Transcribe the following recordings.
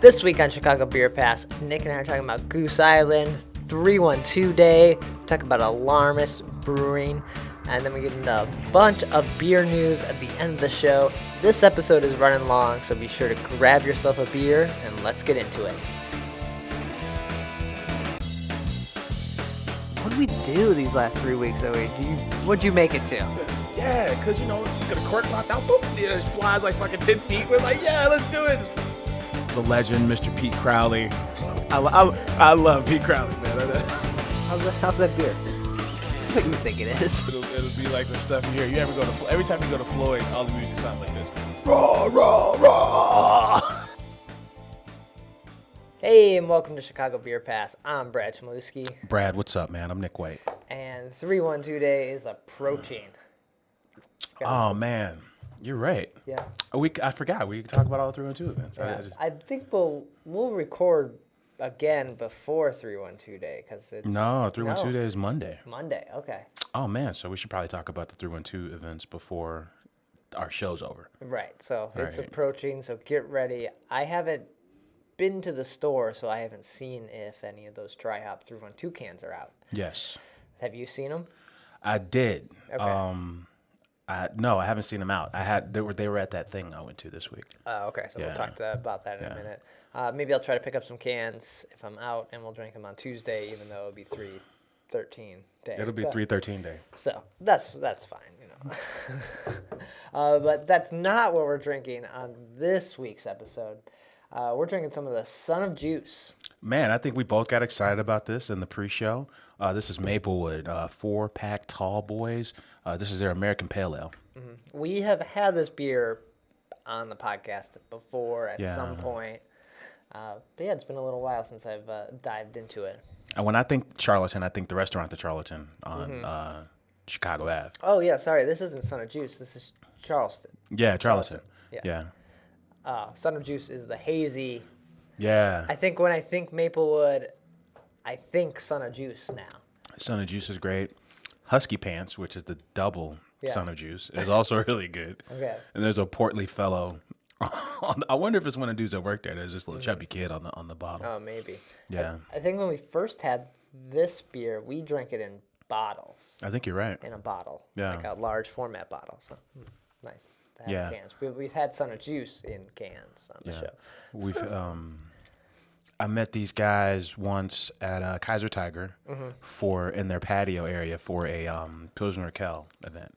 This week on Chicago Beer Pass, Nick and I are talking about Goose Island, 312 Day, talk about Alarmist, Brewing, and then we get into a bunch of beer news at the end of the show. This episode is running long, so be sure to grab yourself a beer and let's get into it. What did we do these last 3 weeks, Zoe? What'd you make it to? Yeah, because, you get a cork knocked out, boop, it just flies like fucking 10 feet. We're like, yeah, let's do it. The legend, Mr. Pete Crowley. I love Pete Crowley, man. How's that beer? It's what you think it is. It'll be like the stuff you hear. Every time you go to Floyd's, all the music sounds like this. Raw, raw, raw. Hey, and welcome to Chicago Beer Pass. I'm Brad Chmielewski. Brad, what's up, man? I'm Nik White. And 312 Day is approaching. Oh, man. You're right. Yeah. I forgot. We could talk about all 312 events. Yeah. I think we'll record again before 312 Day because it's... No, 312 Day is Monday. Monday, okay. Oh, man. So we should probably talk about the 312 events before our show's over. Right. So it's right. approaching, so get ready. I haven't been to the store, so I haven't seen if any of those Dry Hop 312 cans are out. Yes. Have you seen them? I did. Okay. No, I haven't seen them out. They were at that thing I went to this week. Oh, okay. So we'll talk about that in a minute. Maybe I'll try to pick up some cans if I'm out, and we'll drink them on Tuesday, even though it'll be 313 Day. It'll be 313 Day. So that's fine, but that's not what we're drinking on this week's episode. We're drinking some of the Son of Juice. Man, I think we both got excited about this in the pre-show. This is Maplewood, 4-pack tall boys. This is their American Pale Ale. Mm-hmm. We have had this beer on the podcast before at some point. But yeah, it's been a little while since I've dived into it. And when I think Charlatan, I think the restaurant, the Charlatan on Chicago Ave. Oh, yeah, sorry. This isn't Son of Juice. This is Charleston. Yeah, Charlatan. Yeah. Son of Juice is the hazy. Yeah. I think when I think Maplewood, I think Son of Juice now. Son of Juice is great. Husky Pants, which is the double Son of Juice, is also really good. Okay. And there's a portly fellow. I wonder if it's one of the dudes that work there. There's this little chubby kid on the bottom. Oh, maybe. Yeah. I think when we first had this beer, we drank it in bottles. I think you're right. In a bottle. Yeah. Like a large format bottle. So nice to have cans. We've had Son of Juice in cans on the show. We've I met these guys once at Kaiser Tiger in their patio area for a Pilsner Kel event,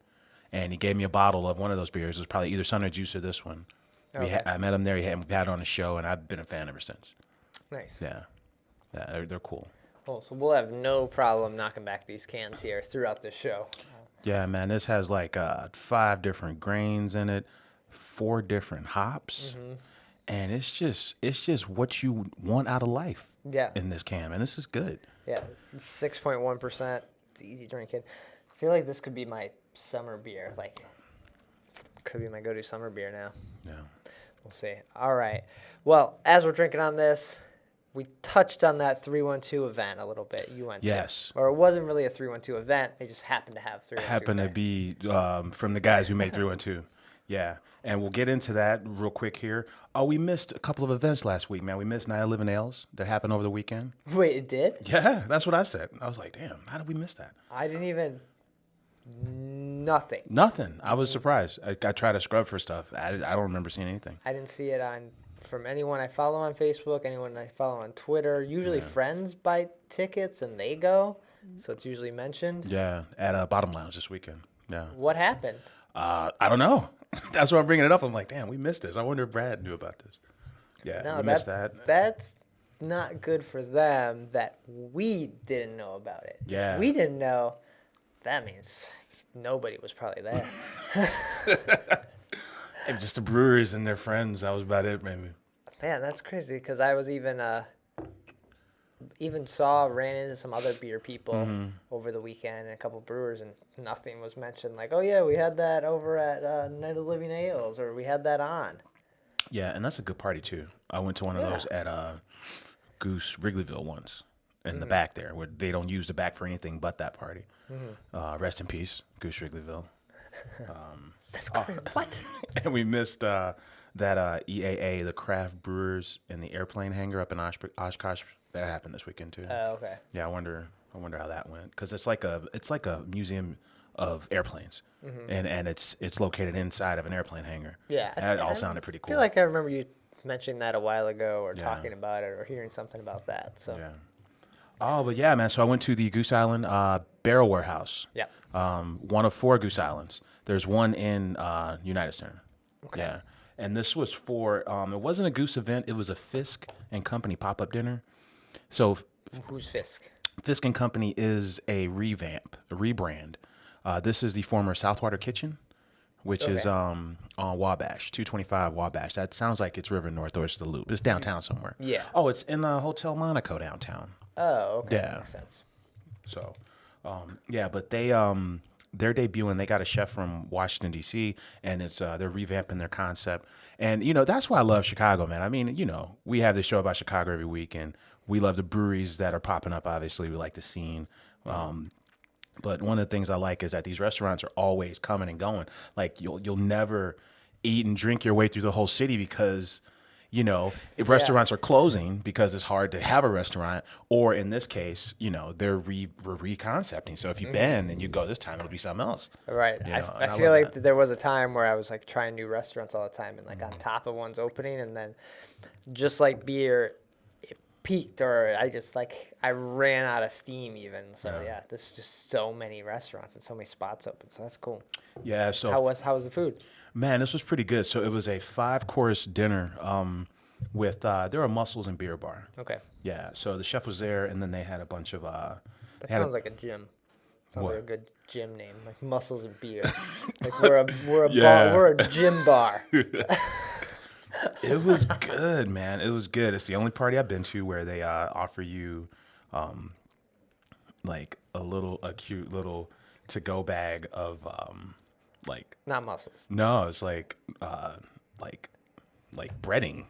and he gave me a bottle of one of those beers. It was probably either Son of Juice or this one. Okay. I met him there. We've had it on the show, and I've been a fan ever since. Nice. Yeah, they're cool. Well, so we'll have no problem knocking back these cans here throughout this show. Yeah, man, this has like 5 different grains in it, 4 different hops. And it's just what you want out of life in this can, and this is good. Yeah, 6.1%. It's easy drinking. I feel like this could be my summer beer. Could be my go-to summer beer now. Yeah. We'll see. All right. Well, as we're drinking on this, we touched on that 312 event a little bit. You went to. Or it wasn't really a 312 event. They just happened to have 312. Happened to be from the guys who make 312. Yeah, and we'll get into that real quick here. Oh, we missed a couple of events last week, man. We missed Night of Living Ales that happened over the weekend. Wait, it did? Yeah, that's what I said. I was like, damn, how did we miss that? I didn't even... Nothing. I was surprised. I tried to scrub for stuff. I don't remember seeing anything. I didn't see it from anyone I follow on Facebook, anyone I follow on Twitter. Usually friends buy tickets and they go, so it's usually mentioned. Yeah, at Bottom Lounge this weekend. Yeah. What happened? I don't know. That's why I'm bringing it up. I'm like, damn, we missed this. I wonder if Brad knew about this. Yeah, no, we missed that. That's not good for them that we didn't know about it. Yeah. If we didn't know, that means nobody was probably there. Just the brewers and their friends. That was about it, maybe. Man, that's crazy because I was even ran into some other beer people over the weekend and a couple brewers, and nothing was mentioned. Like, oh yeah, we had that over at Night of the Living Ales, or we had that on. Yeah, and that's a good party too. I went to one of those at Goose Wrigleyville once in the back there, where they don't use the back for anything but that party. Rest in peace, Goose Wrigleyville. That's great. What? And we missed that EAA, the craft brewers in the airplane hangar up in Oshkosh, that happened this weekend too. Oh, okay. Yeah, I wonder how that went, because it's like a museum of airplanes, and it's located inside of an airplane hangar. Yeah, that all sounded pretty I cool. feel like I remember you mentioning that a while ago, or Yeah. talking about it, or hearing something about that. So Yeah. Oh, but yeah, man. So I went to the Goose Island Barrel Warehouse. yeah. One of 4 Goose Islands. There's one in United Center. Okay. Yeah. And this was for, it wasn't a Goose event. It was a Fisk and Company pop-up dinner. So Who's Fisk? Fisk and Company is a rebrand. This is the former Southwater Kitchen, which is on Wabash, 225 Wabash. That sounds like it's River North or it's the Loop. It's downtown somewhere. Yeah. Oh, it's in Hotel Monaco downtown. Oh, okay. Yeah. Makes sense. So, yeah, but they're debuting. They got a chef from Washington D.C. and they're revamping their concept. And that's why I love Chicago, man. I mean, we have this show about Chicago every week, and we love the breweries that are popping up. Obviously, we like the scene. But one of the things I like is that these restaurants are always coming and going. Like you'll never eat and drink your way through the whole city because if restaurants are closing because it's hard to have a restaurant, or in this case, they're reconcepting. So if you've been and you go this time, it'll be something else. Right. I feel like there was a time where I was like trying new restaurants all the time, and like on top of one's opening, and then just like beer, it peaked, or I ran out of steam even. So yeah, there's just so many restaurants and so many spots open. So that's cool. Yeah. So how was the food? Man, this was pretty good. So it was a 5-course dinner with there were mussels and beer bar. Okay. Yeah. So the chef was there, and then they had a bunch of. That sounds like a gym. Sounds What? like a good gym name, like Mussels and Beer. Like we're a Yeah. bar, we're a gym bar. It was good, man. It was good. It's the only party I've been to where they offer you, like a cute little to-go bag of like. Not mussels. No, it's like breading.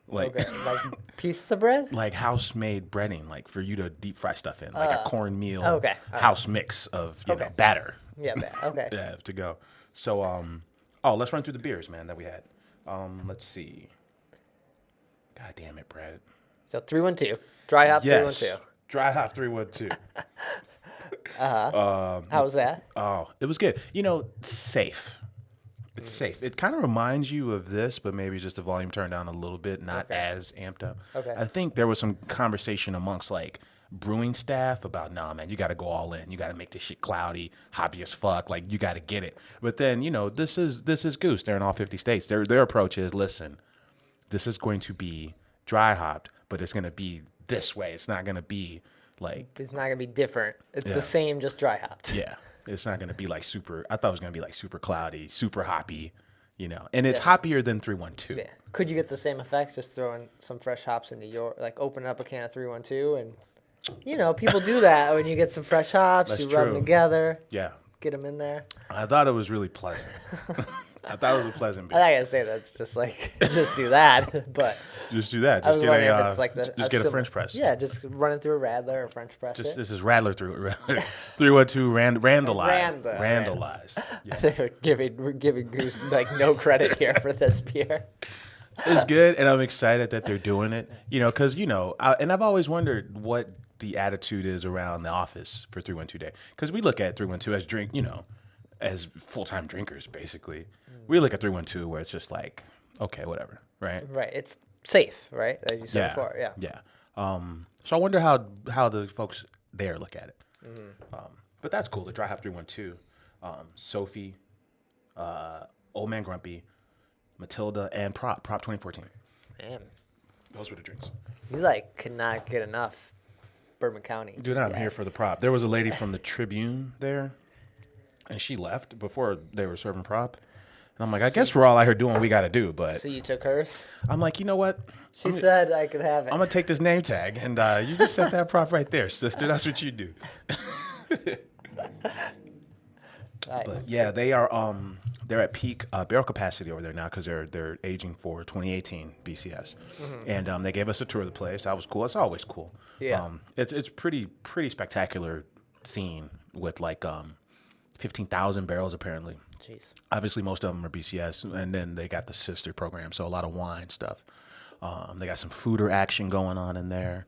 Like, Okay, like pieces of bread. like house-made breading, like for you to deep fry stuff in, like a cornmeal okay. house mix of Okay. batter. Yeah, okay. Yeah, to go. So let's run through the beers, man, that we had. Let's see. God damn it, Brad. So 312, dry hop 312. Dry hop 312. How was that? Oh, it was good. Safe. It's safe. It kind of reminds you of this, but maybe just the volume turned down a little bit, not as amped up. Okay. I think there was some conversation amongst like brewing staff about, nah, man, you got to go all in. You got to make this shit cloudy, hoppy as fuck. Like you got to get it. But then this is Goose. They're in all 50 states. Their approach is, listen, this is going to be dry hopped, but it's going to be this way. It's not going to be like. It's not gonna be different. It's the same, just dry hopped. Yeah. It's not going to be like super. I thought it was going to be like super cloudy, super hoppy, and it's hoppier than 312. Yeah. Could you get the same effect just throwing some fresh hops into open up a can of 312 and, people do that when you get some fresh hops, That's you rub them true. together, Yeah. get them in there. I thought it was really pleasant. I thought it was a pleasant I'm beer. not gonna say that's just like just do that, but Just do that. I Just was get wondering if a it's like just get a French press. Yeah, just run it through a Radler or French press it. This is Radler through 312 Randallized. Randa. Randallized. Yeah. We're giving Goose like no credit here for this beer. It's good, and I'm excited that they're doing it. Because and I've always wondered what the attitude is around the office for 312 Day, because we look at 312 as full-time drinkers, basically. We look at 312 where it's just like, okay, whatever, right? Right, it's safe, right? As you said before, yeah. Yeah. So I wonder how the folks there look at it. But that's cool. The Dry Hop 312, Sophie, Old Man Grumpy, Matilda, and Prop 2014. Man, Those were the drinks. you could not get enough Bourbon County. Dude, I'm here for the prop. There was a lady from the Tribune there, and she left before they were serving prop. And I'm like, I guess we're all out here doing what we got to do. But So you took hers? I'm like, you know what? She said I could have it. I'm going to take this name tag, and you just set that prop right there, sister. That's what you do. Nice. But yeah, they are they're at peak barrel capacity over there now because they're aging for 2018 BCS, and they gave us a tour of the place. That was cool. It's always cool. Yeah. It's pretty spectacular scene with like 15,000 barrels apparently Jeez. Obviously, most of them are BCS, and then they got the sister program, so a lot of wine stuff. They got some foeder action going on in there.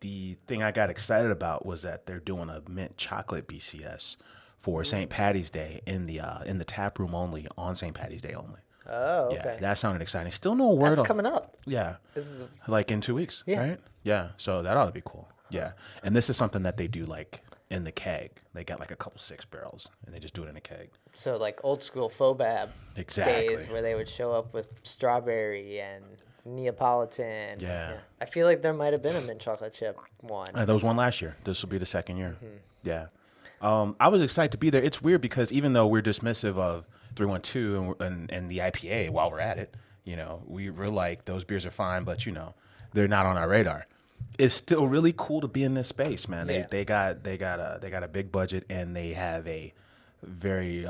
The thing I got excited about was that they're doing a mint chocolate BCS for St. Patty's Day in the tap room only, on St. Patty's Day only. Oh, okay. Yeah, that sounded exciting. Still no word That's on coming up. Yeah. This is Like in 2 weeks, right? Yeah. So that ought to be cool. Yeah. And this is something that they do like in the keg. They got like a couple 6 barrels and they just do it in a keg. so like old school Fobab Exactly. days where they would show up with strawberry and Neapolitan. Yeah. I feel like there might have been a mint chocolate chip one. There was one last year. This will be the second year. Yeah. I was excited to be there. It's weird because even though we're dismissive of 312 and the IPA while we're at it, we're like, those beers are fine, but they're not on our radar. It's still really cool to be in this space, man. Yeah. They got a big budget and they have a very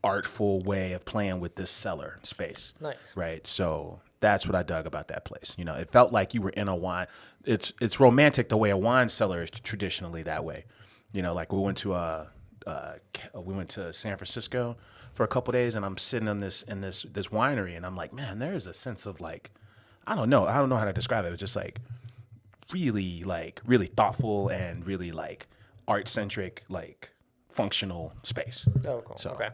artful way of playing with this cellar space. Nice. Right. So that's what I dug about that place. It felt like you were in a wine. It's romantic the way a wine cellar is traditionally that way. Like we went to San Francisco for a couple days, and I'm sitting in this winery, and I'm like, man, there is a sense of like, I don't know how to describe it. It was just like really thoughtful and really like art centric, like functional space. Oh, cool. So, Okay.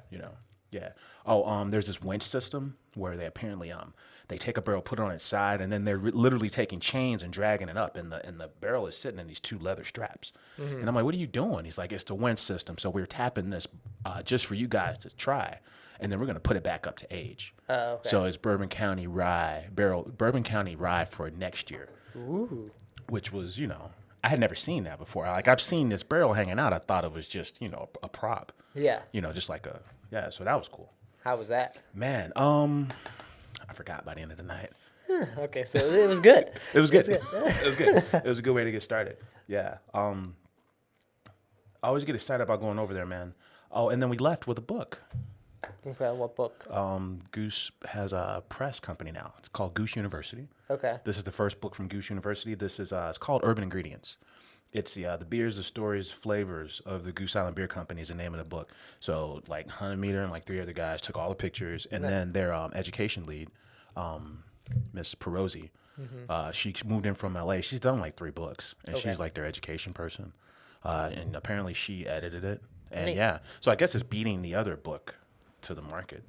Yeah. Oh, there's this winch system where they apparently they take a barrel, put it on its side, and then they're literally taking chains and dragging it up, and the barrel is sitting in these 2 leather straps. And I'm like, what are you doing? He's like, it's the winch system. So we're tapping this just for you guys to try, and then we're gonna put it back up to age. Oh, okay. So it's Bourbon County rye for next year. Ooh. Which was, I had never seen that before. Like I've seen this barrel hanging out. I thought it was just, a prop. Yeah. Just like so that was cool. How was that? Man, I forgot by the end of the night. Okay, so it was good. It was good. It was good. It was a good way to get started. Yeah. I always get excited about going over there, man. Oh, and then we left with a book. Okay, what book? Goose has a press company now. It's called Goose University. Okay. This is the first book from Goose University. This is it's called Urban Ingredients. It's the beers, the stories, flavors of the Goose Island Beer Company is the name of the book. So like Hunter and like 3 other guys took all the pictures, and then their education lead, Miss Perosi, she moved in from LA. She's done like 3 books, and she's like their education person. And apparently she edited it, and Neat. yeah. So I guess it's beating the other book to the market,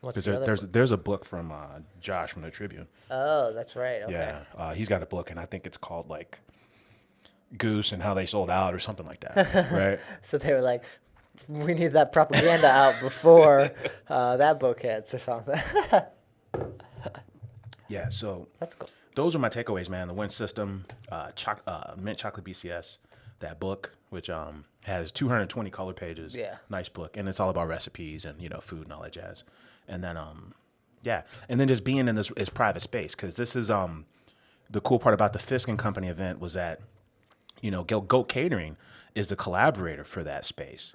What's Because the other there's a book from Josh from the Tribune. Oh, that's right. Okay. Yeah, he's got a book, and I think it's called like Goose and How They Sold Out or something like that, right? So they were like, we need that propaganda out before that book hits or something. Yeah, so That's cool. those are my takeaways, man. The Win System, Mint Chocolate BCS, that book, which has 220 color pages. Yeah. Nice book, and it's all about recipes and food and all that jazz. And then and then just being in this private space, because this is the cool part about the Fisk and Company event was that Goat Catering is the collaborator for that space.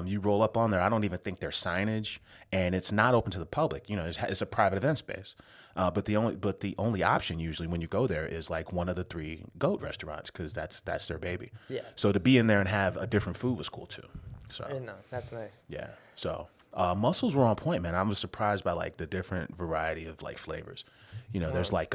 You roll up on there. I don't even think there's signage, and it's not open to the public. It's a private event space. But the only option usually when you go there is like one of the 3 Goat restaurants, because that's their baby. Yeah. So to be in there and have a different food was cool too. So I didn't know. That's nice. yeah. So mussels were on point, man. I was surprised by like the different variety of like flavors. There's like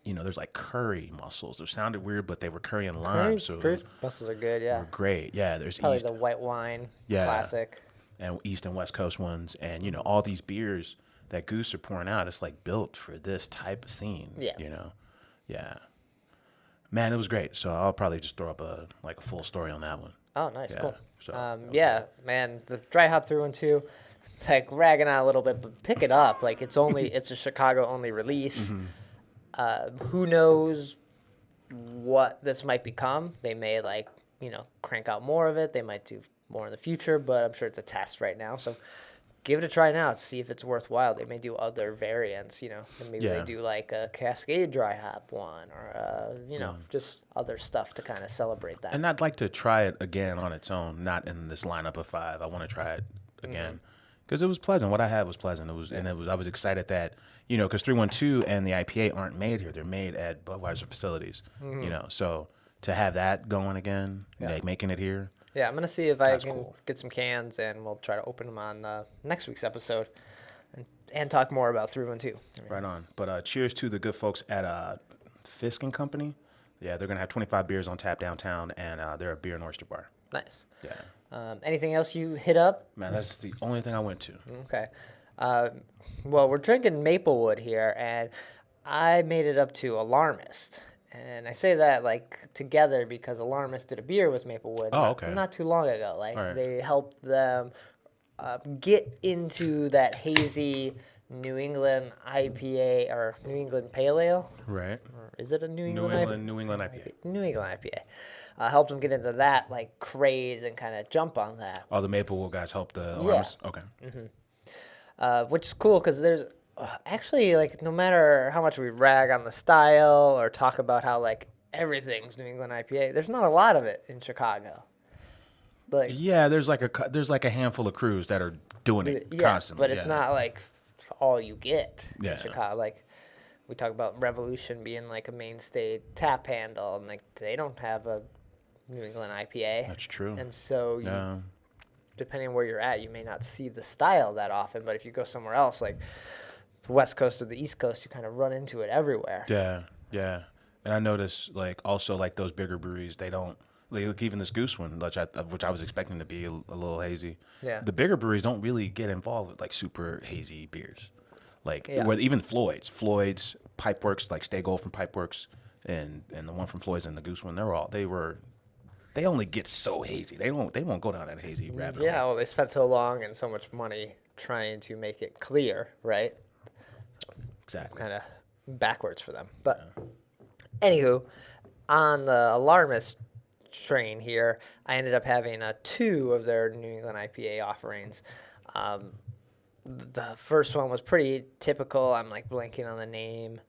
there's like curry mussels. It sounded weird, but they were curry and lime. Curry mussels are good, yeah. Great. Yeah. There's Probably East the white wine classic. and East and West Coast ones, and all these beers that Goose are pouring out. It's like built for this type of scene. Yeah. Yeah. Man, it was great. So I'll probably just throw up a full story on that one. Oh, nice, Yeah, cool. so Yeah, man, the dry hop 312, like ragging out a little bit, but pick it up. Like it's a Chicago only release. Who knows what this might become? They may crank out more of it. They might do more in the future, but I'm sure it's a test right now. So give it a try now to see if it's worthwhile. They may do other variants, and maybe they do like a Cascade dry hop one or just other stuff to kind of celebrate that. And I'd like to try it again on its own, not in this lineup of 5. I want to try it again because it was pleasant. What I had was pleasant. I was excited that because 312 and the IPA aren't made here; they're made at Budweiser facilities. So to have that going again, like making it here, Yeah, I'm gonna see if I That's can cool. get some cans, and we'll try to open them on next week's episode, and talk more about 312. Right on. But cheers to the good folks at Fisk and Company. Yeah, they're gonna have 25 beers on tap downtown, and they're a beer and oyster bar. Nice. Yeah, Anything else you hit up? man, that's the only thing I went to. Okay. Well, we're drinking Maplewood here, and I made it up to Alarmist. And I say that like together because Alarmist did a beer with Maplewood Okay. not too long ago. Like All right. they helped them get into that hazy New England IPA or New England Pale Ale. Right. Or is it a New New England England IPA. New England IPA. Helped them get into that like craze and kind of jump on that. Oh, the Maplewood guys helped the Alarmist? Okay. Which is cool because there's actually like no matter how much we rag on the style or talk about how like everything's New England IPA, there's not a lot of it in Chicago. Like Yeah, there's like a handful of crews that are doing it constantly. but it's not like all you get Yeah. in Chicago. Like we talk about Revolution being like a mainstay tap handle, and like they don't have a New England IPA. That's true. And so you, Yeah. depending on where you're at, you may not see the style that often. But if you go somewhere else, like the West Coast or the East Coast, you kind of run into it everywhere. Yeah, yeah. And I noticed, like, also, like, those bigger breweries, they don't, like, even this Goose one, which I was expecting to be a little hazy. Yeah. The bigger breweries don't really get involved with, like, super hazy beers. Like, Yeah. even Floyd's, Pipeworks, like, Stay Gold from Pipeworks, and the one from Floyd's and the Goose one, they only get so hazy. They won't go down that hazy rabbit hole. Yeah, well, they spent so long and so much money trying to make it clear, right? Exactly. Kind of backwards for them. But anywho, on the Alarmist train here, I ended up having 2 of their New England IPA offerings. The first one was pretty typical. I'm like blanking on the name.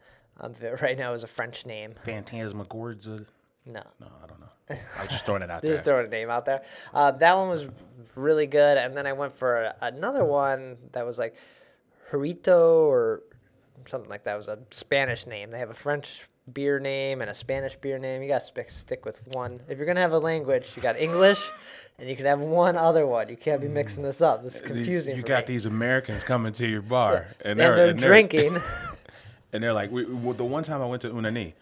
Right now is a French name. Phantasmagords? No. No, I don't know. I was just throwing it out there. Just throwing a name out there. That one was really good. And then I went for another one that was like Jarrito or something like that. It was a Spanish name. They have a French beer name and a Spanish beer name. You got to stick with one. If you're going to have a language, you got English and you can have one other one. You can't be mixing this up. This is confusing You for got me. these Americans coming to your bar. And they're drinking. And they're like, the one time I went to Unani,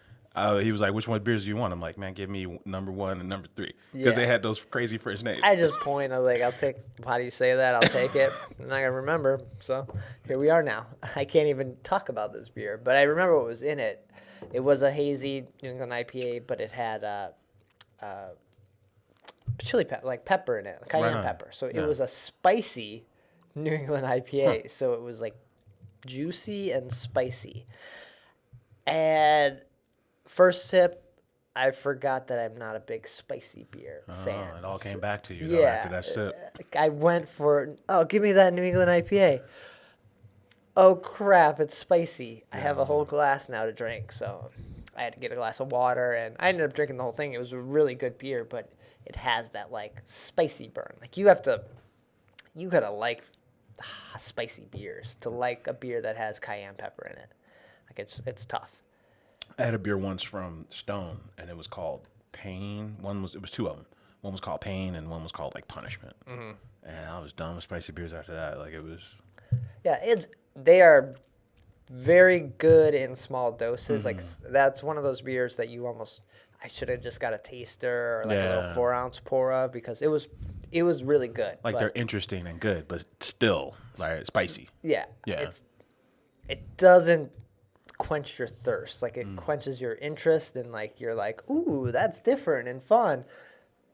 he was like, which one beers do you want? I'm like, man, give me number 1 and number 3. Because they had those crazy French names. I just point. I was like, I'll take. How do you say that? I'll take it. I'm not gonna remember. So here we are now. I can't even talk about this beer, but I remember what was in it. It was a hazy New England IPA, but it had chili pepper, like pepper in it, cayenne pepper. So it was a spicy New England IPA. So it was like juicy and spicy. And first sip, I forgot that I'm not a big spicy beer fan. It all came back to you though, after that sip. I went for, give me that New England IPA. Oh, crap, it's spicy. I have a whole glass now to drink, so I had to get a glass of water, and I ended up drinking the whole thing. It was a really good beer, but it has that, like, spicy burn. Like, you gotta like spicy beers to like a beer that has cayenne pepper in it. Like, it's tough. I had a beer once from Stone, and it was called Pain. It was 2 of them. One was called Pain, and one was called, like, Punishment. Mm-hmm. And I was done with spicy beers after that. Like, it was... Yeah, they are very good in small doses. Like that's one of those beers that I should have just got a taster or like a little 4-ounce pour of because it was really good. Like they're interesting and good, but still like spicy. Yeah. Yeah. It doesn't quench your thirst. Like it quenches your interest and like you're like, ooh, that's different and fun.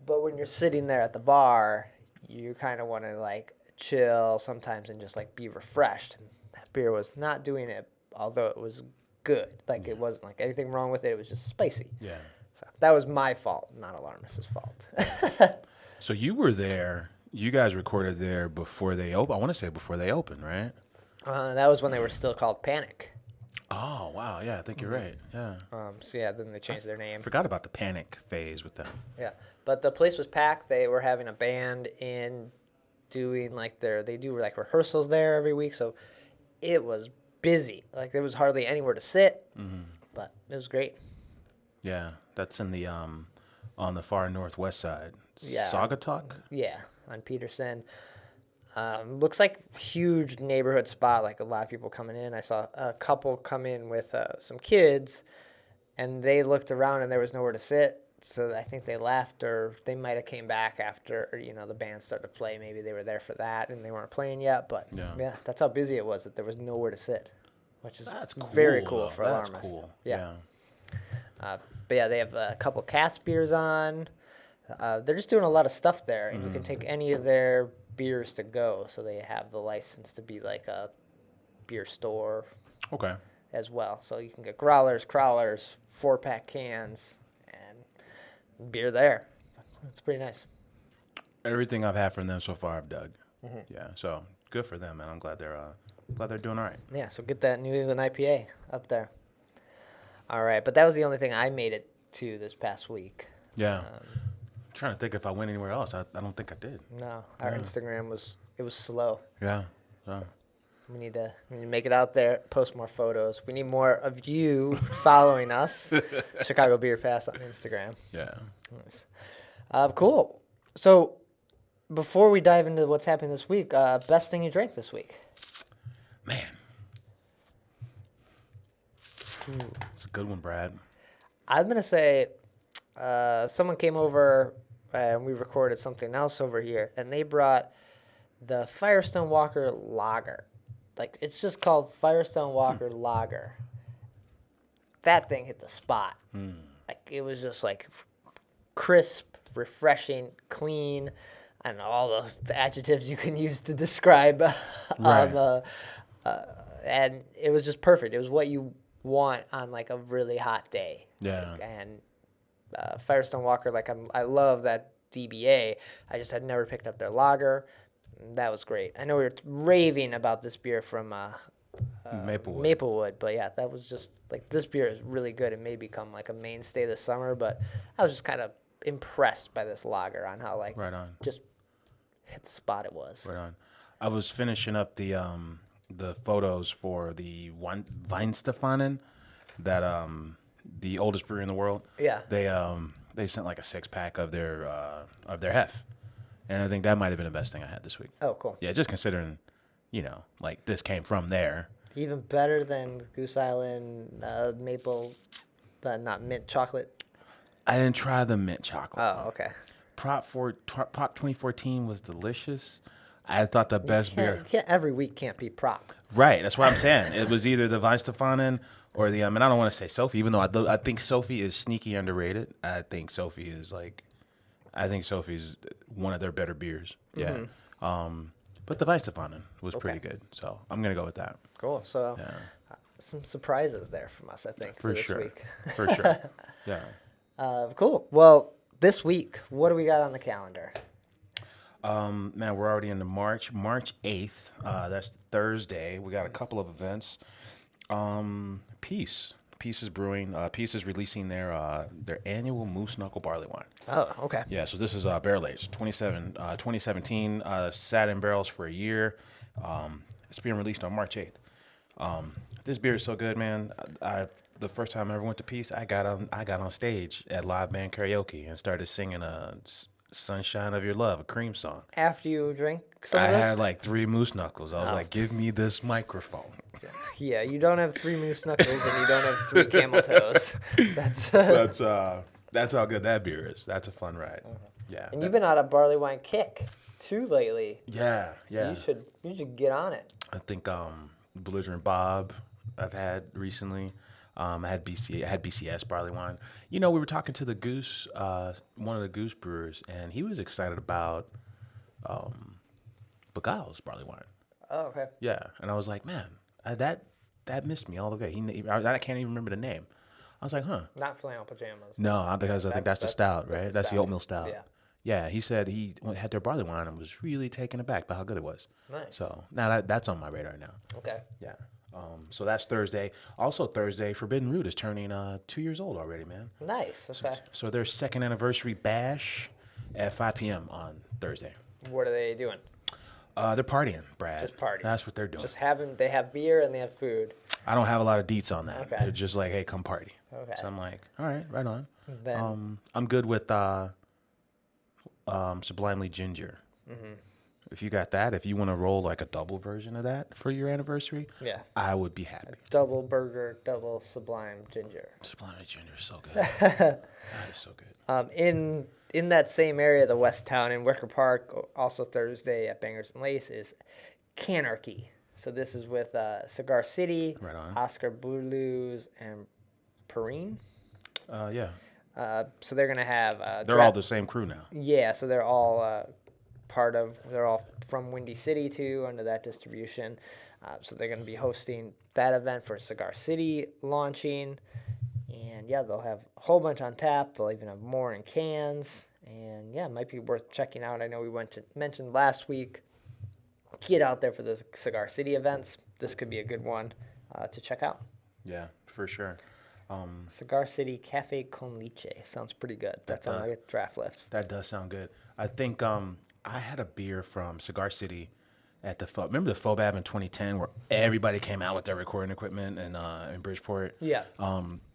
But when you're sitting there at the bar, you kind of want to like chill sometimes and just like be refreshed. And that beer was not doing it, although it was good. Like it wasn't like anything wrong with it. It was just spicy. Yeah. So that was my fault, not Alarmist's fault. So you were there. You guys recorded there before they opened. I want to say before they opened, right? That was when they were still called Panic. Oh, wow. Yeah, I think you're right. Yeah. So yeah, then they changed their name. Forgot about the Panic phase with them. Yeah, but the place was packed. They were having a band in doing like they do like rehearsals there every week. So it was busy. Like there was hardly anywhere to sit, but it was great. Yeah, that's in the on the far northwest side. Yeah. Saugatuck? Yeah, on Peterson. Looks like huge neighborhood spot, like a lot of people coming in. I saw a couple come in with some kids, and they looked around and there was nowhere to sit. So I think they left, or they might have came back after, the band started to play. Maybe they were there for that and they weren't playing yet. But yeah, that's how busy it was, that there was nowhere to sit, which is very cool for Alarmist. That's cool. Yeah. But yeah, they have a couple cask beers on. They're just doing a lot of stuff there, and you can take any of their beers to go. So they have the license to be like a beer store. Okay. As well. So you can get growlers, crawlers, 4-pack cans, and beer there. It's pretty nice. Everything I've had from them so far, I've dug. Yeah, so good for them, man. I'm glad they're doing all right. Yeah, so get that New England IPA up there. All right, but that was the only thing I made it to this past week. Yeah. I'm trying to think if I went anywhere else. I don't think I did. No, our Instagram was slow. Yeah. So. We need to make it out there, post more photos. We need more of you following us. Chicago Beer Pass on Instagram. Yeah. Nice. Cool. So before we dive into what's happening this week, best thing you drank this week? Man. It's a good one, Brad. I'm going to say someone came over and we recorded something else over here, and they brought the Firestone Walker Lager. Like, it's just called Firestone Walker Lager. That thing hit the spot. Like, it was just like crisp, refreshing, clean, and all the adjectives you can use to describe. Right. And it was just perfect. It was what you want on like a really hot day. Yeah. And Firestone Walker, like I love that DBA. I just had never picked up their lager. That was great. I know we were raving about this beer from Maplewood, but yeah, that was just like, this beer is really good. It may become like a mainstay this summer, but I was just kind of impressed by this lager on how like right on. just hit the spot it was. Right on. I was finishing up the photos for the Weinstefanen, that the oldest brewery in the world. Yeah. They sent like a 6-pack of their hef. And I think that might have been the best thing I had this week. Oh, cool. Yeah, just considering, like this came from there. Even better than Goose Island maple, not mint chocolate. I didn't try the mint chocolate. Oh, okay. Prop 2014 was delicious. I thought the best beer. Every week can't be prop. Right, that's what I'm saying. It was either the Weinstefanen or the, and I don't want to say Sophie, even though I think Sophie is sneaky underrated. I think Sophie's one of their better beers. Yeah. But the Weinstefanen was pretty good. So I'm going to go with that. Cool. So some surprises there from us, I think, for this week. For sure. Yeah. Cool. Well, this week, what do we got on the calendar? Man, we're already into March. March 8th. That's Thursday. We got a couple of events. Peace is brewing. Peace is releasing their annual Moose Knuckle Barley Wine. Oh, okay. Yeah, so this is barrel aged, 2017, sat in barrels for a year. It's being released on March 8th. This beer is so good, man. The first time I ever went to Peace, I got on stage at live band karaoke and started singing "Sunshine of Your Love," a Cream song. After you drank some of I this? had like 3 Moose Knuckles. I was like, "Give me this microphone." Yeah, you don't have 3 Moose Knuckles and you don't have 3 Camel Toes. That's how good that beer is. That's a fun ride. Yeah. And you've been on a barley wine kick too lately. Yeah, yeah. So you should get on it. I think Belligerent Bob I've had recently. I had BCS barley wine. We were talking to the Goose, one of the Goose brewers, and he was excited about Beguile's barley wine. Oh, okay. Yeah, and I was like, man, that missed me all the way. I can't even remember the name. I was like, huh. Not flannel pajamas. No, because I think that's the stout, right? That's the oatmeal stout. Yeah. Yeah, he said he had their barley wine and was really taken aback by how good it was. Nice. So now that's on my radar now. Okay. Yeah. So that's Thursday. Also Thursday, Forbidden Root is turning 2 years old already, man. Nice. Okay. So their second anniversary bash at 5 p.m. on Thursday. What are they doing? They're partying, Brad. Just partying. That's what they're doing. They have beer and they have food. I don't have a lot of deets on that. Okay. They're just like, hey, come party. Okay. So I'm like, all right, right on. Then, I'm good with Sublimely Ginger. mm-hmm. If you got that, if you want to roll like a double version of that for your anniversary, Yeah. I would be happy. Double burger, double sublime ginger. Sublimely Ginger is so good. That is so good. In that same area, the West Town in Wicker Park, also Thursday at Bangers and Lace is Canarchy. So this is with Cigar City, Right on. Oscar Boulouse, and Perrine. Yeah. So they're gonna have. They're all the same crew now. Yeah, so they're all they're all from Windy City too, under that distribution. So they're going to be hosting that event for Cigar City launching. And yeah, they'll have a whole bunch on tap. They'll even have more in cans. And yeah, it might be worth checking out. I know we mentioned last week, get out there for the Cigar City events. This could be a good one to check out. Yeah, for sure. Cigar City Cafe con Leche. Sounds pretty good. That's on my draft list. That does sound good. I think I had a beer from Cigar City at the remember the FOBAB in 2010 where everybody came out with their recording equipment in Bridgeport. Yeah.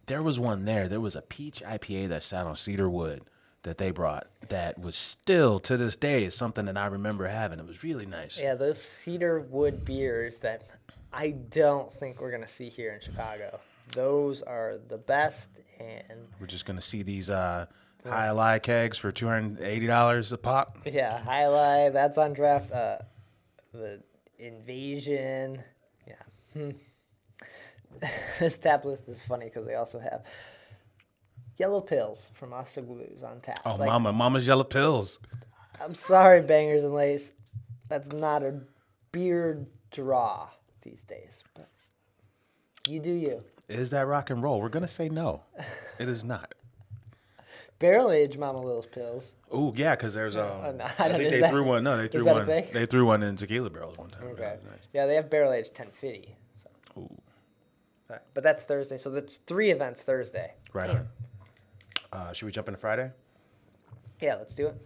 There was one there. There was a peach IPA that sat on cedar wood that they brought that was still to this day is something that I remember having. It was really nice. Yeah, those cedar wood beers that I don't think we're gonna see here in Chicago. Those are the best, and We're just gonna see these high lie kegs for $280 a pop. yeah, highlight that's on draft. The Invasion, yeah. This tap list is funny because they also have yellow pills from Oscar Blues on tap. Oh, Like, mama's yellow pills. I'm sorry, Bangers and Lace, that's not a beer draw these days. But you do you. Is that rock and roll? We're gonna say no. It is not. Barrel aged Mama Lil's pills. Oh yeah, because there's no, I think they threw one. No, they threw that a one. thing? They threw one in tequila barrels one time. Okay. That was nice. Yeah, they have barrel aged 1050. So. Ooh. Right. But that's Thursday, so that's 3 events Thursday. Right Damn. on. Should we jump into Friday? Yeah, let's do it.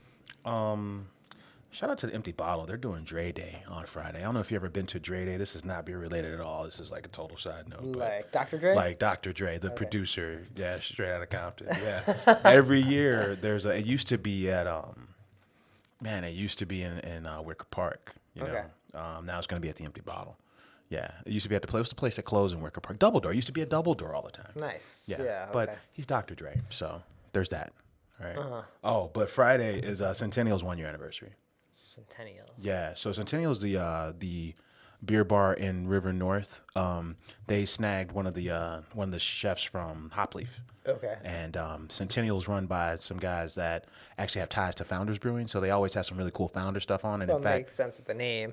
Shout out to the Empty Bottle. They're doing Dre Day on Friday. I don't know if you've ever been to Dre Day. This is not beer related at all. This is like a total side note. Like Dr. Dre? Like Dr. Dre, the producer. Yeah, straight out of Compton. Yeah. Every year there's it used to be at it used to be in Wicker Park. You know. Okay. Now it's gonna be at the Empty Bottle. Yeah. It used to be at what's the place that closed in Wicker Park? Double Door. It used to be a Double Door all the time. Nice. Yeah. Yeah, okay. But he's Dr. Dre, so there's that. All right. Uh-huh. Oh, but Friday is Centennial's 1 year anniversary. Centennial. Yeah, so Centennial's the beer bar in River North. They snagged one of the chefs from Hopleaf. Okay. And Centennial's run by some guys that actually have ties to Founders Brewing, so they always have some really cool founder stuff on. And Well, in it fact, makes sense with the name.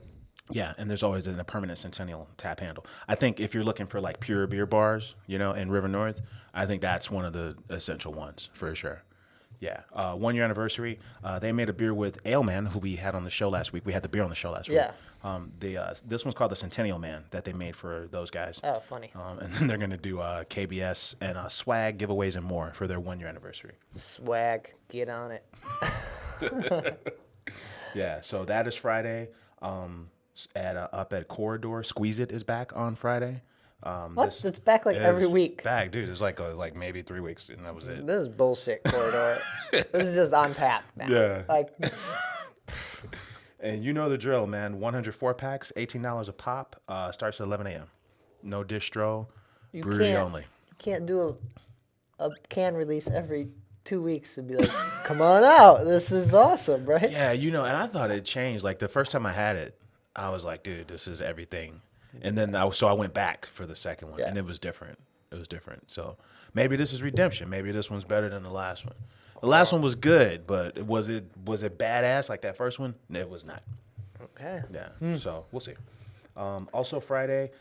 yeah, and there's always a permanent Centennial tap handle. I think if you're looking for like pure beer bars, in River North, I think that's one of the essential ones for sure. Yeah, 1 year anniversary. They made a beer with Ale Man, who we had on the show last week. We had the beer on the show last week. Yeah. This one's called the Centennial Man that they made for those guys. Oh, funny. And then they're gonna do KBS and swag giveaways and more for their 1 year anniversary. Swag. Get on it. Yeah, so that is Friday. Up at Corridor, Squeeze It is back on Friday. What? It's back like every It's week. Back, dude. It's like maybe 3 weeks, and that was it. This is bullshit, Corridor. This is just on tap now. Yeah. Like, And you know the drill, man. 104 packs, $18 a pop. Starts at 11 a.m. No distro, brewery only. You can't do a can release every 2 weeks and be like, come on out. This is awesome, right? Yeah, and I thought it changed. Like the first time I had it, I was like, dude, this is everything. And then I went back for the second one, and it was different. It was different. So maybe this is redemption. Maybe this one's better than the last one. The last one was good, but was it badass like that first one? It was not. Okay. Yeah. So we'll see. Also Friday,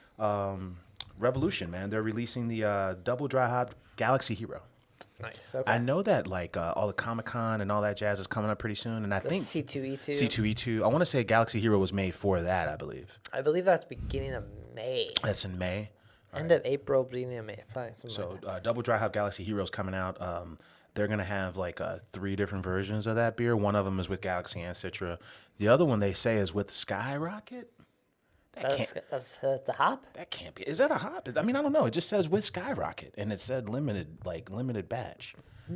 Revolution, man. They're releasing the double dry hop Galaxy Hero. Nice. Okay. I know that like all the Comic-Con and all that jazz is coming up pretty soon, and I think C2E2. C2E2. I want to say Galaxy Hero was made for that, I believe. I believe that's beginning of May. That's in May. End of April, beginning of May. Probably something So like that. Double Dry Hop Galaxy Hero's coming out. They're gonna have like 3 different versions of that beer. One of them is with Galaxy and Citra. The other one they say is with Skyrocket. That's a hop? That can't be. Is that a hop? I mean, I don't know. It just says with Skyrocket, and it said limited batch.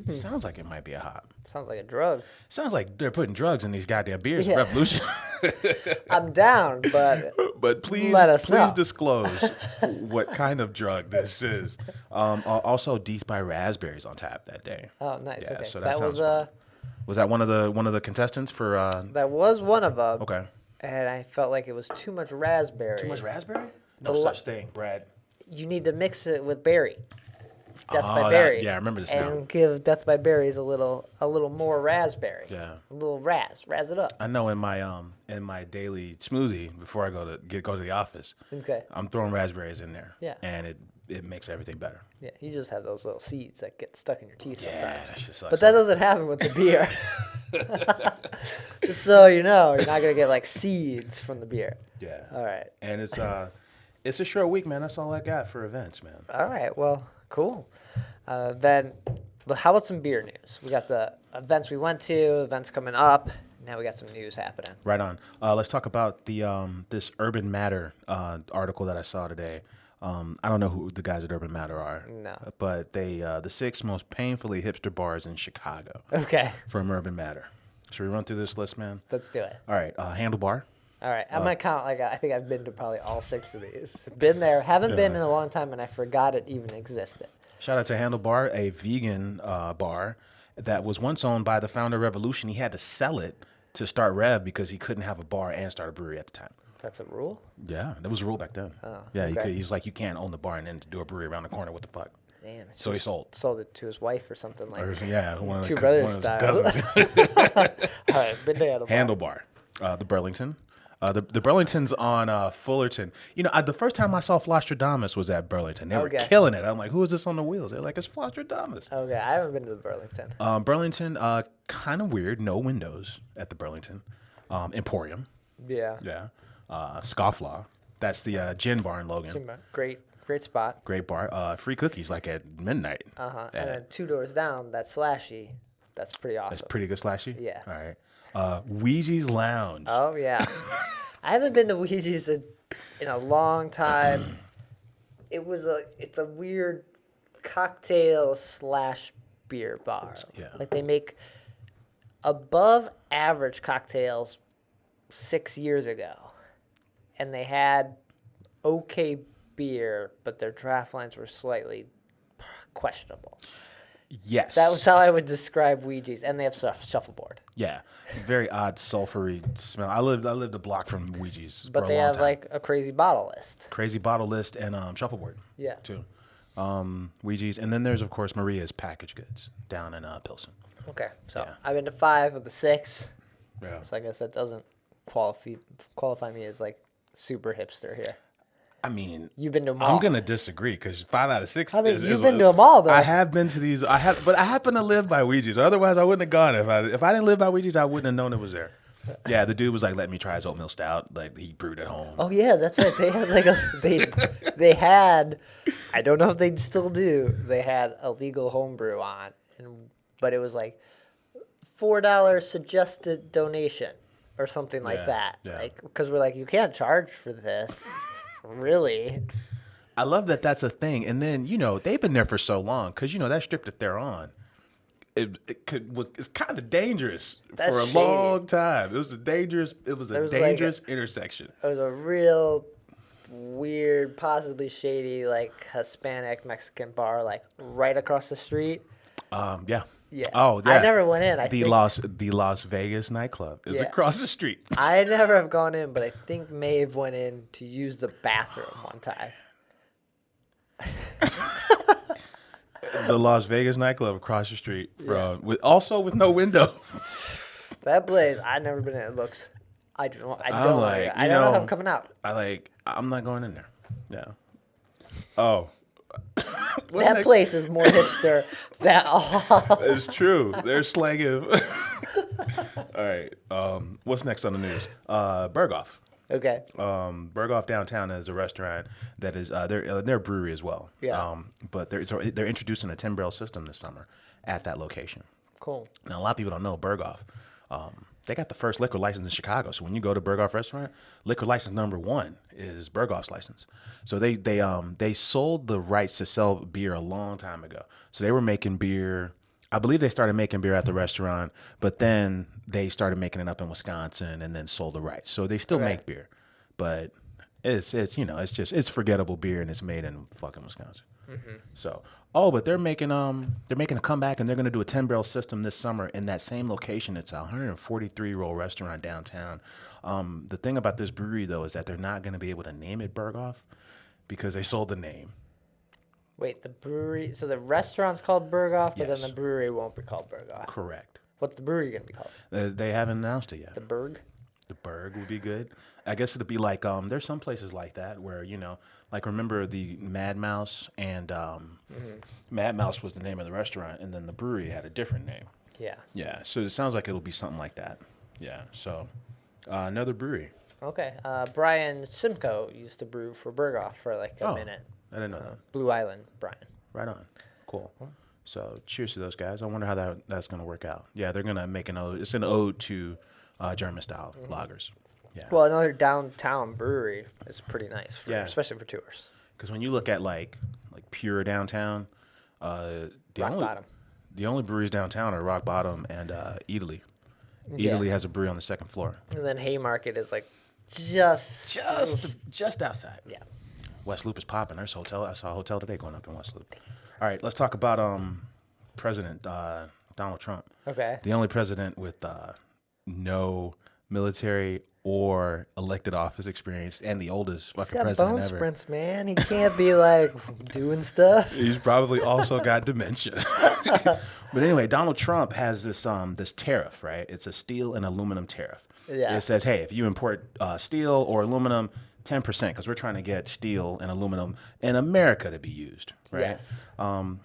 Sounds like it might be a hop. Sounds like a drug. Sounds like they're putting drugs in these goddamn beers. Yeah. Revolution. I'm down, but please let us know. disclose what kind of drug this is. Also, Death by Raspberries on tap that day. Oh, nice. Yeah, Okay. so that was fun. Was that one of the contestants for? That was one of them. Okay. And I felt like it was too much raspberry. Too much raspberry? It's No a such thing, Brad. You need to mix it with berry. Death by Berry. Yeah, I remember this and now. give Death by Berries a little more raspberry. Yeah. A little razz it up. I know in my daily smoothie before I go to the office. Okay. I'm throwing raspberries in there. Yeah. And it makes everything better. Yeah, you just have those little seeds that get stuck in your teeth Yeah, sometimes. that sucks. But that doesn't happen with the beer. Just so you know, you're not gonna get like seeds from the beer. Yeah. All right. And it's a short week, man. That's all I got for events, man. All right. Well, cool. Then, how about some beer news? We got the events we went to, events coming up. Now we got some news happening. Right on. Let's talk about the this Urban Matter article that I saw today. I don't know who the guys at Urban Matter are. No. But they the 6 most painfully hipster bars in Chicago Okay. from Urban Matter. Should we run through this list, man? Let's do it. All right. Handlebar. All right. I'm gonna count I think I've been to probably all 6 of these. Been there. Haven't been in a long time, and I forgot it even existed. Shout out to Handlebar, a vegan bar that was once owned by the founder of Revolution. He had to sell it to start Rev because he couldn't have a bar and start a brewery at the time. That's a rule? Yeah, that was a rule back then. Oh, yeah, okay. he's like, you can't own the bar and then do a brewery around the corner. What the fuck? Damn. So he sold. Sold it to his wife or something like that. Yeah, one of Two the, brothers one of style. those cousins. All right. Been to Handlebar, the Burlington. The Burlington's on Fullerton. You know, the first time I saw Flostradamus was at Burlington. They were killing it. I'm like, who is this on the wheels? They're like, it's Flostradamus. Okay, I haven't been to the Burlington. Burlington, kind of weird. No windows at the Burlington. Emporium. Yeah. Yeah. Scofflaw. That's the gin bar in Logan. Great spot. Great bar. Free cookies like at midnight. And then 2 doors down, that's Slashy. That's pretty awesome. That's pretty good, Slashy? Yeah. All right. Ouija's Lounge. Oh, yeah. I haven't been to Ouija's in a long time. It's a weird cocktail / beer bar. Yeah. Like they make above average cocktails 6 years ago. And they had okay beer, but their draft lines were slightly questionable. Yes. That was how I would describe Ouija's, and they have shuffleboard. Yeah. Very odd sulfury smell. I lived a block from Ouija's But for a they long have time. like a crazy bottle list. Crazy bottle list and shuffleboard. Yeah. Too. Ouija's. And then there's, of course, Maria's Packaged Goods down in Pilsen. Okay, so Yeah. I've been to 5 of the 6. Yeah. So I guess that doesn't qualify me as like super hipster here. I mean, You've been to them all. I'm gonna disagree because 5 out of 6. I mean, you've been to them all, though. I have been to these. But I happen to live by Ouija's. Otherwise, I wouldn't have gone. If I didn't live by Ouija's, I wouldn't have known it was there. Yeah, the dude was like, "Let me try his oatmeal stout." Like he brewed at home. Oh yeah, that's right. They had like they had. I don't know if they still do. They had a legal homebrew on, but it was like $4 suggested donation or something like that. Yeah. Like because we're like, you can't charge for this. Really? I love that that's a thing. And then, they've been there for so long because, that strip that they're on, it's kind of dangerous That's for a shady. long time. It was a dangerous intersection. It was a real weird, possibly shady, like Hispanic Mexican bar, like right across the street. Yeah. Yeah. Oh, yeah. I never went in. The Las Vegas nightclub is across the street. I never have gone in, but I think Maeve went in to use the bathroom one time. The Las Vegas nightclub across the street from with no windows. That place, I've never been in. It looks. I don't know. I don't know how I'm coming out. I'm not going in there. Yeah. Oh. That place is more hipster than all. It's true. They're slanging. All right. What's next on the news? Berghoff. Okay. Berghoff downtown is a restaurant that is they're a brewery as well. Yeah. But they're introducing a 10-barrel system this summer at that location. Cool. Now a lot of people don't know Berghoff. they got the first liquor license in Chicago. So when you go to Berghoff Restaurant, liquor license number 1 is Berghoff's license. So they sold the rights to sell beer a long time ago. So they were making beer. I believe they started making beer at the restaurant, but then they started making it up in Wisconsin and then sold the rights. So they still make beer, but it's it's forgettable beer and it's made in fucking Wisconsin. So but they're making a comeback and they're gonna do a 10-barrel system this summer in that same location. It's a 143-year-old restaurant downtown. The thing about this brewery though is that they're not gonna be able to name it Berghoff because they sold the name. Wait, the brewery. So the restaurant's called Berghoff, but Yes. then the brewery won't be called Berghoff. Correct. What's the brewery gonna be called? They haven't announced it yet. The Berg. The Berg would be good. I guess it'd be like there's some places like that where like remember the Mad Mouse and Mad Mouse was the name of the restaurant and then the brewery had a different name. Yeah. Yeah, so it sounds like it'll be something like that. Yeah, so another brewery. Okay. Brian Simcoe used to brew for Berghoff for like a minute. I didn't know that. Blue Island, Brian. Right on. Cool. So cheers to those guys. I wonder how that's going to work out. Yeah, they're going to make an ode. It's an ode to German style lagers. Yeah. Well, another downtown brewery is pretty nice, especially for tours. Because when you look at like pure downtown, Rock Bottom. The only breweries downtown are Rock Bottom and Italy. Italy has a brewery on the second floor. And then Haymarket is like just outside. Yeah. West Loop is popping. There's a hotel. I saw a hotel today going up in West Loop. All right, let's talk about President Donald Trump. Okay. The only president with no military or elected office experience and the oldest He's fucking got president bone ever. sprints, man. He can't be like doing stuff. He's probably also got dementia. But anyway, Donald Trump has this tariff, right? It's a steel and aluminum tariff. Yeah. It says, hey, if you import steel or aluminum, 10%, because we're trying to get steel and aluminum in America to be used, right? Yes.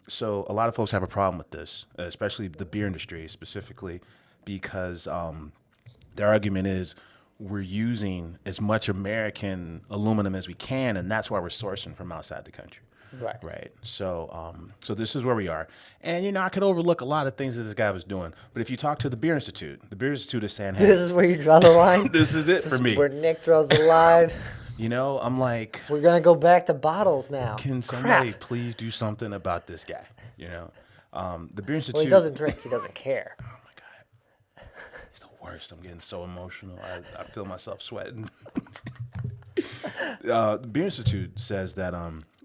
So a lot of folks have a problem with this, especially the beer industry specifically, because their argument is we're using as much American aluminum as we can, and that's why we're sourcing from outside the country. Right. Right. So this is where we are. And, I could overlook a lot of things that this guy was doing. But if you talk to the Beer Institute is saying, hey, This is where you draw the line. this is it for me. Where Nick draws the line. I'm like, We're gonna go back to bottles now. can somebody Crap. please do something about this guy? The Beer Institute. Well, he doesn't drink. He doesn't care. Oh my God. He's the worst. I'm getting so emotional. I feel myself sweating. The Beer Institute says that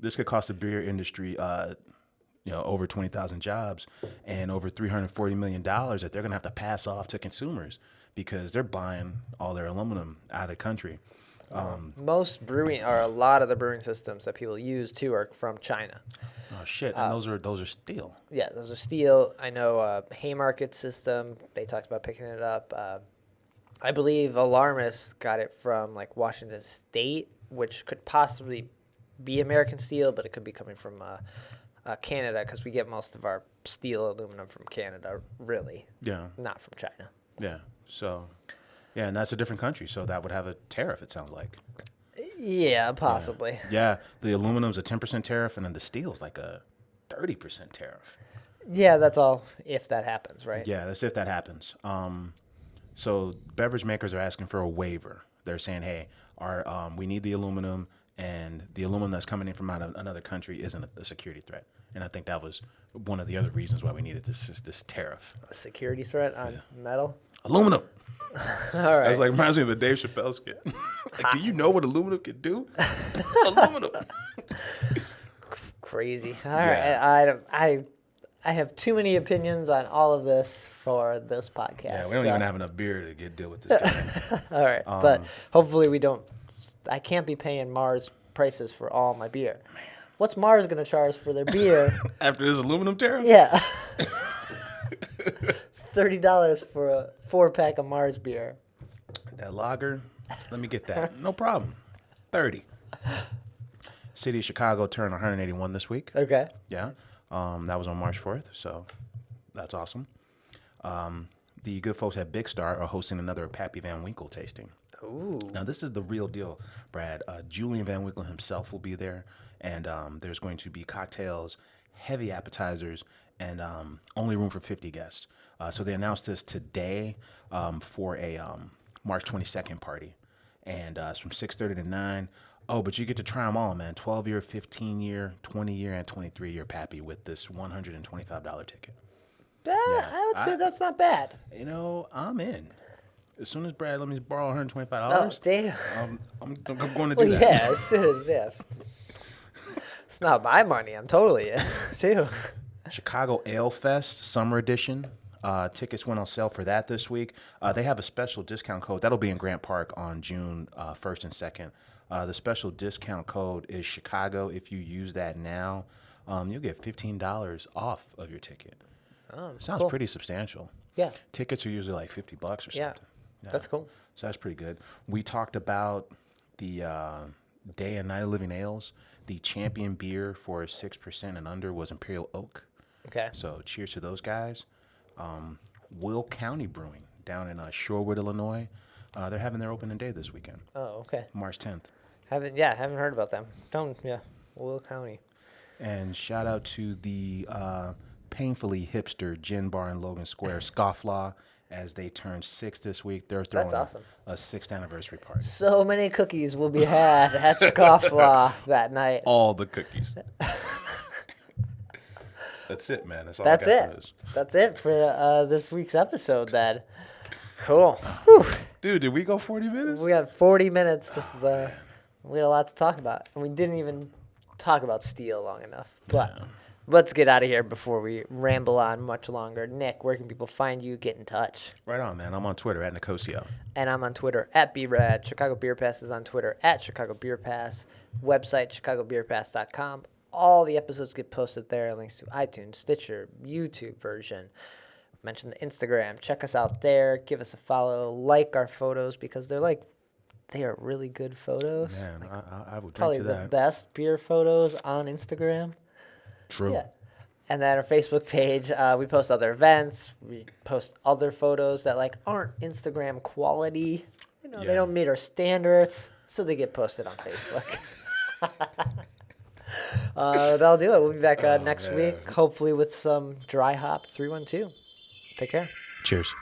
this could cost the beer industry over 20,000 jobs and over $340 million that they're going to have to pass off to consumers because they're buying all their aluminum out of the country. Most brewing, or a lot of the brewing systems that people use too, are from China. Oh shit! And those are steel. Yeah, those are steel. I know Haymarket system. They talked about picking it up. I believe Alarmist got it from like Washington State, which could possibly be American steel, but it could be coming from Canada because we get most of our steel aluminum from Canada, really. Yeah. Not from China. Yeah. So, yeah, and that's a different country, so that would have a tariff. It sounds like. Yeah, possibly. Yeah, the aluminum's a 10% tariff, and then the steel's like a 30% tariff. Yeah, that's all if that happens, right? Yeah, that's if that happens. So beverage makers are asking for a waiver. They're saying, hey, we need the aluminum, and the aluminum that's coming in from out of another country isn't a security threat. And I think that was one of the other reasons why we needed this tariff. A security threat on metal? Aluminum. All right. That's like reminds me of a Dave Chappelle skit. Like, do you know what aluminum can do? Aluminum. Crazy. All Yeah. right. I have too many opinions on all of this for this podcast. Yeah, we don't even have enough beer to deal with this guy. All right, but hopefully we don't. I can't be paying Mars prices for all my beer. What's Mars gonna charge for their beer? After this aluminum tariff? Yeah. $30 for a 4-pack of Mars beer. That lager, let me get that. No problem. 30. City of Chicago turned 181 this week. Okay. Yeah. That was on March 4th, so that's awesome. The good folks at Big Star are hosting another Pappy Van Winkle tasting. Ooh. Now, this is the real deal, Brad. Julian Van Winkle himself will be there, and there's going to be cocktails heavy appetizers, and only room for 50 guests. So they announced this today for a March 22nd party, and it's from 6:30 to 9. Oh, but you get to try them all, man. 12-year, 15-year, 20-year, and 23-year Pappy with this $125 ticket. I would say that's not bad. You know, I'm in. As soon as Brad let me borrow $125, Oh, damn. I'm going to do that. Yeah, as soon as, It's not my money. I'm totally in, too. Chicago Ale Fest Summer Edition. Tickets went on sale for that this week. They have a special discount code. That'll be in Grant Park on June 1st and 2nd. The special discount code is Chicago. If you use that now, you'll get $15 off of your ticket. Oh, Sounds cool. pretty substantial. Yeah. Tickets are usually like $50 or something. Yeah. That's cool. So that's pretty good. We talked about the Day and Night of Living Ales. The champion beer for 6% and under was Imperial Oak. Okay. So cheers to those guys. Will County Brewing down in Shorewood, Illinois. They're having their opening day this weekend. Oh, okay. March 10th. Haven't heard about them. Will County. And shout out to the painfully hipster gin bar in Logan Square, Scofflaw, as they turn 6 this week. They're throwing awesome. a 6th anniversary party. So many cookies will be had at Scofflaw that night. All the cookies. That's it, man. That's all That's I got it. for this. That's it for this week's episode, then. Cool. Whew. Dude, did we go 40 minutes? We got 40 minutes. This is we had a lot to talk about, and we didn't even talk about steel long enough. But let's get out of here before we ramble on much longer. Nick, where can people find you? Get in touch. Right on, man. I'm on Twitter at Nicosio. And I'm on Twitter at BRAD. Chicago Beer Pass is on Twitter at Chicago Beer Pass. Website, chicagobeerpass.com. All the episodes get posted there. Links to iTunes, Stitcher, YouTube version. Mention the Instagram. Check us out there. Give us a follow. Like our photos because they are really good photos. Man, I would drink Probably to the that. best beer photos on Instagram. True. Yeah. And then our Facebook page, we post other events. We post other photos that aren't Instagram quality. They don't meet our standards, so they get posted on Facebook. That'll do it. We'll be back next week, hopefully with some dry hop 312. Take care. Cheers.